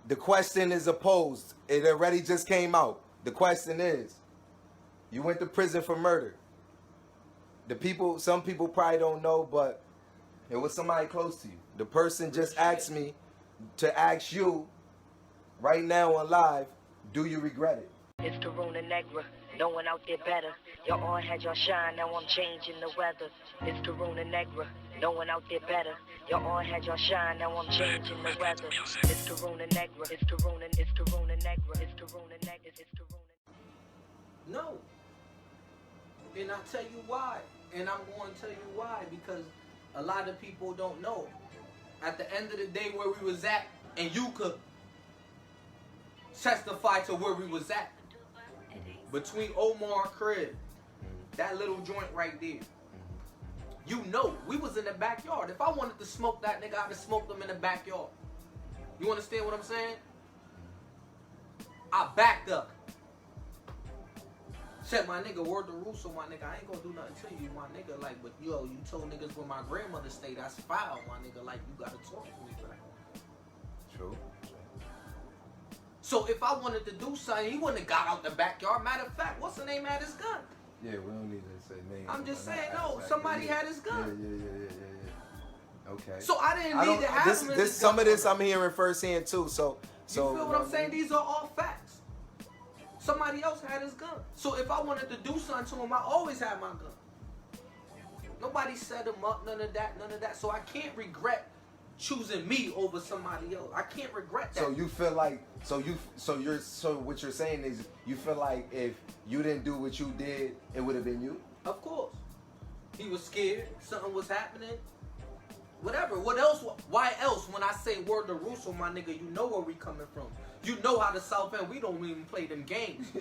The question is opposed. It already just came out. The question is, you went to prison for murder. Some people probably don't know, but it was somebody close to you. The person just asked me to ask you right now on live, do you regret it? It's the Runa Negra, no one out there better. Y'all all had your shine, now I'm changing the weather. It's the Runa Negra, no one out there better. Y'all all had your shine, now I'm changing the weather. It's the Runa Negra, it's the Runa Negra, it's the Runa Negra, it's the Runa. No. And I'll tell you why. And I'm going to tell you why, because a lot of people don't know. At the end of the day, where we was at, and you could testify to where we was at. Between Omar Crib, that little joint right there. You know, we was in the backyard. If I wanted to smoke that nigga, I'd have smoked him in the backyard. You understand what I'm saying? I backed up. Said, my nigga, word to Russo, my nigga, I ain't gonna do nothing to you, my nigga. Like, but yo, you told niggas where my grandmother stayed, that's foul, my nigga. Like, you gotta talk to me for that. True. So if I wanted to do something, he wouldn't have got out the backyard. Matter of fact, what's the name had his gun? Yeah, we don't need to say names. I'm just saying, no, somebody had his gun. Yeah. Okay. So I didn't need to have him in his some gun. of this I'm hearing firsthand too. So you feel what I'm saying? These are all facts. Somebody else had his gun. So if I wanted to do something to him, I always had my gun. Nobody set him up, none of that. So I can't regret choosing me over somebody else. I can't regret that. So you feel like so what you're saying is you feel like if you didn't do what you did, it would have been you? Of course. He was scared, something was happening. Whatever. What else? Why else when I say word to Russo, my nigga, you know where we coming from. You know how the South End, we don't even play them games.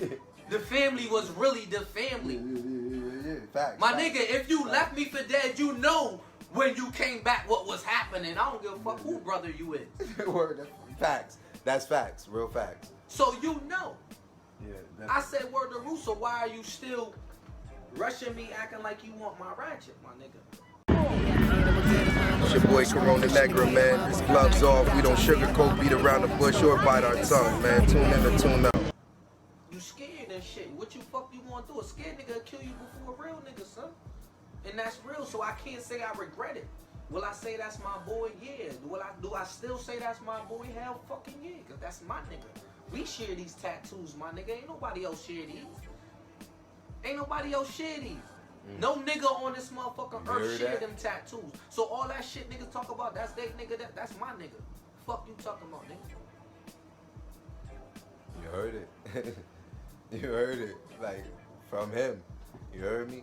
The family was really the family. Yeah. Facts. My nigga, if you left me for dead, you know when you came back what was happening. I don't give a fuck who brother you is. Word, facts. That's facts. Real facts. So you know. Yeah. I said word to Russo, why are you still rushing me acting like you want my ratchet, my nigga? It's your boy Corona Negra, man. This gloves off. We don't sugarcoat, beat around the bush, or bite our tongue, man. Tune in or tune out. You scared and shit. What you fuck you want to do? A scared nigga will kill you before a real nigga, son. And that's real, so I can't say I regret it. Will I say that's my boy? Yeah. Do I still say that's my boy? Hell fucking yeah, because that's my nigga. We share these tattoos, my nigga. Ain't nobody else share these. Ain't nobody else share these. No nigga on this motherfucking earth share them tattoos. So all that shit niggas talk about, that's they nigga, that's my nigga. Fuck you talking about, nigga. You heard it. You heard it. Like, from him. You heard me?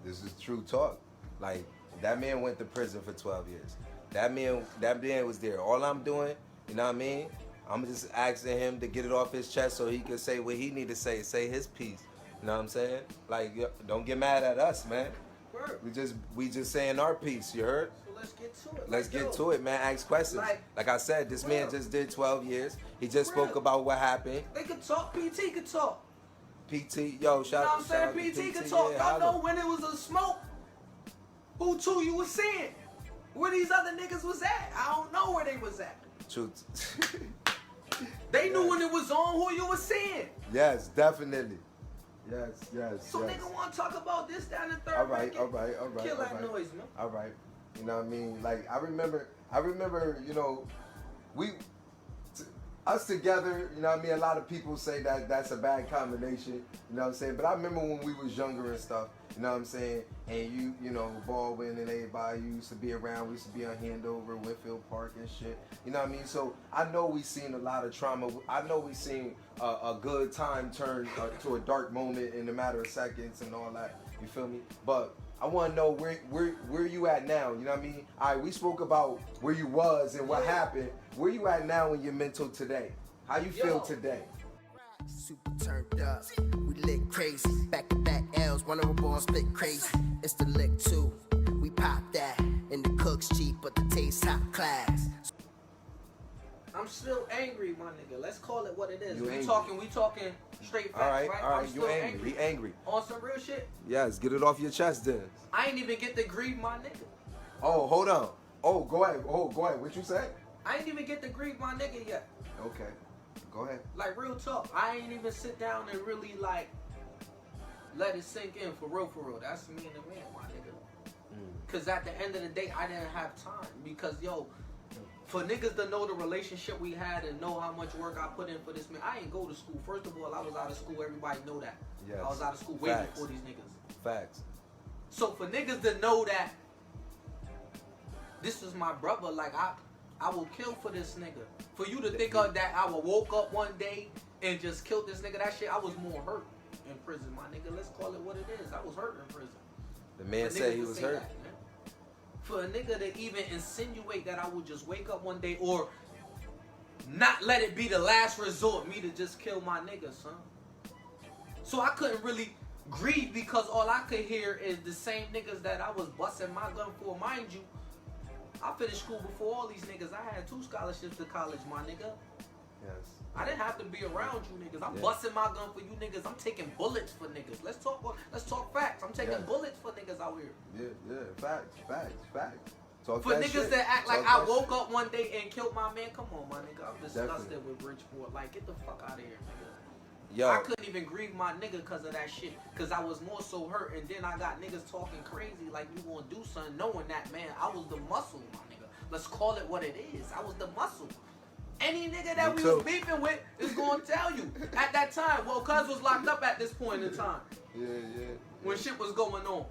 This is true talk. Like, that man went to prison for 12 years. That man was there. All I'm doing, you know what I mean? I'm just asking him to get it off his chest so he can say what he need to say his piece. You know what I'm saying? Like, don't get mad at us, man. Word. We just saying our piece, you heard? So let's get to it. Let's get to it, man. Ask questions. Like I said, this man just did 12 years. He just spoke about what happened. They could talk. PT could talk. PT, yo, shout out. You know what I'm saying? PT could talk. Y'all know when it was a smoke. Who two you was seeing? Where these other niggas was at? I don't know where they was at. Truth. They knew when it was on who you was seeing. Yes, definitely. Yes. So nigga want to talk about this down the third. All right. Kill that noise, man. All right. You know what I mean? Like, I remember, you know, us together, you know what I mean? A lot of people say that that's a bad combination, you know what I'm saying? But I remember when we was younger and stuff, you know what I'm saying? And you know, Baldwin and everybody used to be around. We used to be on Handover, Whitfield Park and shit. You know what I mean? So I know we seen a lot of trauma. I know we seen a good time turn to a dark moment in a matter of seconds and all that. You feel me? But I want to know where you at now. You know what I mean? All right, we spoke about where you was and what happened. Where you at now in your mental today? How you feel today? Super turned up, we lit crazy. Back to back L's, one of the balls split crazy. It's the lick too, we pop that. And the cook's cheap, but the taste top class. I'm still angry, my nigga. Let's call it what it is. We talking straight facts, right? All right, you angry. Be angry. On some real shit? Yes, get it off your chest then. I ain't even get to grieve my nigga. Oh, hold on. Oh, go ahead. What you say? I ain't even get to grieve my nigga yet. Okay. Go ahead. Like, real talk. I ain't even sit down and really, like, let it sink in for real, for real. That's me and the man, my nigga. Because at the end of the day, I didn't have time. Because, yo, for niggas to know the relationship we had and know how much work I put in for this man, I ain't go to school. First of all, I was out of school. Everybody know that. Yes. I was out of school way Facts. before these niggas. Facts. So for niggas to know that this is my brother, like, I will kill for this nigga. For you to think of that, I woke up one day and just killed this nigga, that shit, I was more hurt in prison, my nigga. Let's call it what it is. I was hurt in prison. The man For said niggas he to was say hurt. that, man. For a nigga to even insinuate that I would just wake up one day or not let it be the last resort, me to just kill my nigga, son. So I couldn't really grieve because all I could hear is the same niggas that I was busting my gun for. Mind you, I finished school before all these niggas. I had 2 scholarships to college, my nigga. Yes. I didn't have to be around you niggas. I'm Yeah. busting my gun for you niggas. I'm taking bullets for niggas. Let's talk facts. I'm taking Yes. bullets for niggas out here. Yeah. Facts. Talk For that niggas shit. that act like Talk I that woke shit. up one day and killed my man, come on, my nigga. I'm disgusted Definitely. with Bridgeport. Like, get the fuck out of here, nigga. Yo. I couldn't even grieve my nigga because of that shit. Because I was more so hurt. And then I got niggas talking crazy like you gonna do something, knowing that, man, I was the muscle, my nigga. Let's call it what it is. I was the muscle. Any nigga that Me we was too. beefing with is gonna tell you at that time. Well, cuz was locked up at this point in time Yeah. when shit was going on.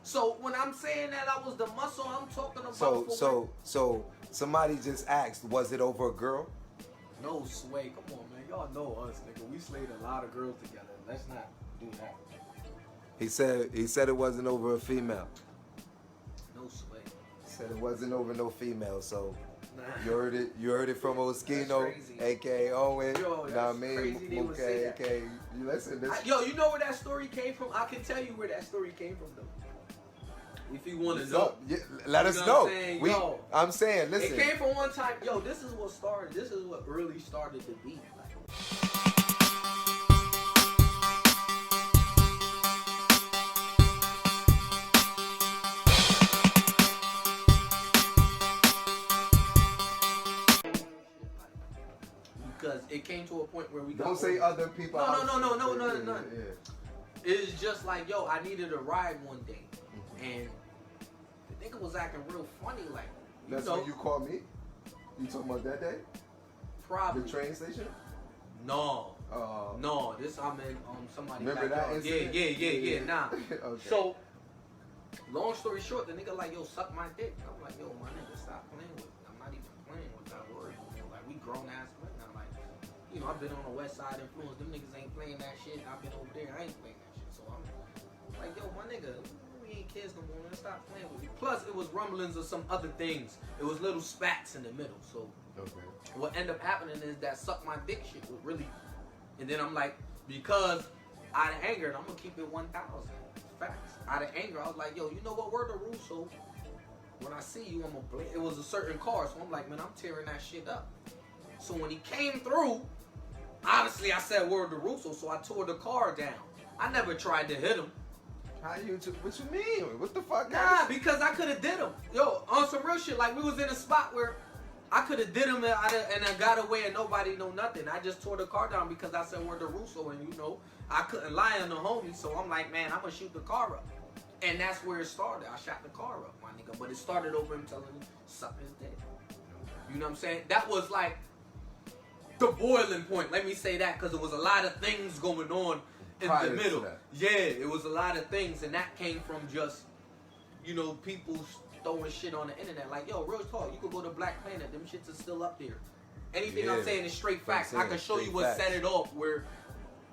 So when I'm saying that I was the muscle, I'm talking about So somebody just asked, was it over a girl? no sway. Come on, man. Y'all know us, nigga. We slayed a lot of girls together. Let's not do that. He said it wasn't over a female. No sway. He said it wasn't over no female. So Nah. you heard it from Oskino, That's crazy. aka Owen. Yo, Nah, that's me, crazy they would say Muke, that. aka. You listen this. Yo, you know where that story came from? I can tell you where that story came from, though. If you want to What's know. up? Yeah, let You us know know. what I'm saying? Yo. I'm saying, listen. It came from one time. Yo, this is what started. This is what really started the beat. Like, because it came to a point where we got. Don't say other people. No, out no, no, there. no, no, Yeah, no. yeah. It's just like, yo, I needed a ride one day, and the nigga was acting real funny, like, you That's know, when you called me? You talking about that day? probably. The train station? No, Uh, no, this I'm in somebody. Remember that backyard. incident? Yeah, nah. Okay. So, long story short, the nigga like, yo, suck my dick. I'm like, yo, my nigga, stop playing with me. I'm not even playing with that word. You know, like, we grown ass men. I'm like, you know, I've been on the West Side influence. Them niggas ain't playing that shit. I've been over there. I ain't playing that shit. So I'm like, yo, my nigga, we ain't kids no more. Man. Stop playing with me. Plus, it was rumblings of some other things. It was little spats in the middle. So Okay. what ended up happening is that suck my dick shit was really. And then I'm like, because out of anger, and I'm gonna keep it 1,000 facts. Out of anger, I was like, yo, you know what? Word of Russo. When I see you, I'm gonna blame. It was a certain car, so I'm like, man, I'm tearing that shit up. So when he came through, obviously I said word to Russo, so I tore the car down. I never tried to hit him. How you? What you mean? What the fuck? Nah, because I could have did him. Yo, on some real shit, like we was in a spot where I could have did him and I got away and nobody know nothing. I just tore the car down because I said word to Russo, and you know, I couldn't lie on the homie, so I'm like, man, I'm gonna shoot the car up. And that's where it started. I shot the car up, my nigga. But it started over him telling me, suck his dick. You know what I'm saying? That was like the boiling point. Let me say that, because there was a lot of things going on in Prior the to middle. that. Yeah, it was a lot of things, and that came from just, you know, people throwing shit on the internet. Like, yo, real talk, you could go to Black Planet, them shits are still up there. Anything I'm Yeah. saying is straight facts. I'm I saying can show you straight what facts. set it off, where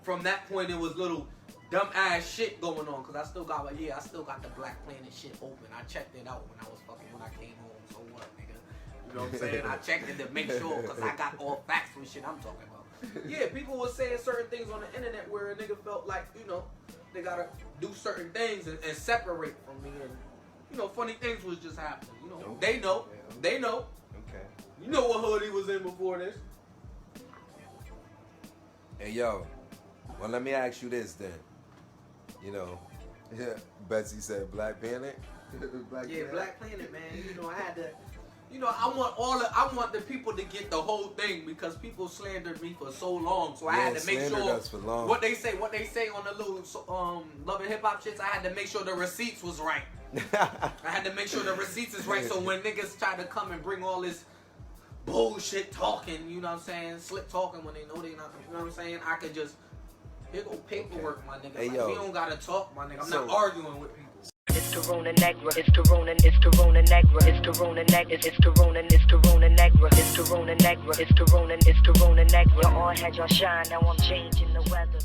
from that point it was little dumb ass shit going on, because I still got, like, yeah, I still got the Black Planet shit open. I checked it out when I came home, so what, nigga? You know what I'm saying? I checked it to make sure, because I got all facts with shit I'm talking about. Yeah, people were saying certain things on the internet where a nigga felt like, you know, they gotta do certain things and separate from me, and, you know, funny things was just happening. You know, Okay. they know. Okay. You know what hood he was in before this. Hey yo, well let me ask you this then. You know, yeah, Betsy said Black Planet. Yeah, Black Planet, man. You know, I had to. You know, I want the people to get the whole thing because people slandered me for so long. So I had to make sure what they say on the little Love and Hip Hop shits. I had to make sure the receipts was right. I had to make sure the receipts is right. So when niggas try to come and bring all this bullshit talking, you know what I'm saying, slick talking when they know they not, you know what I'm saying, I could just here go paperwork, my nigga. Hey, like, yo. we don't gotta talk, my nigga. I'm not arguing with people. It's Corona Negra, it's Corona, it's Corona Negra, it's Corona Negra, it's Corona, it's Corona Negra, it's Corona Negra, it's Corona, it's Corona Negra. Your all had your shine, now I'm changing the weather.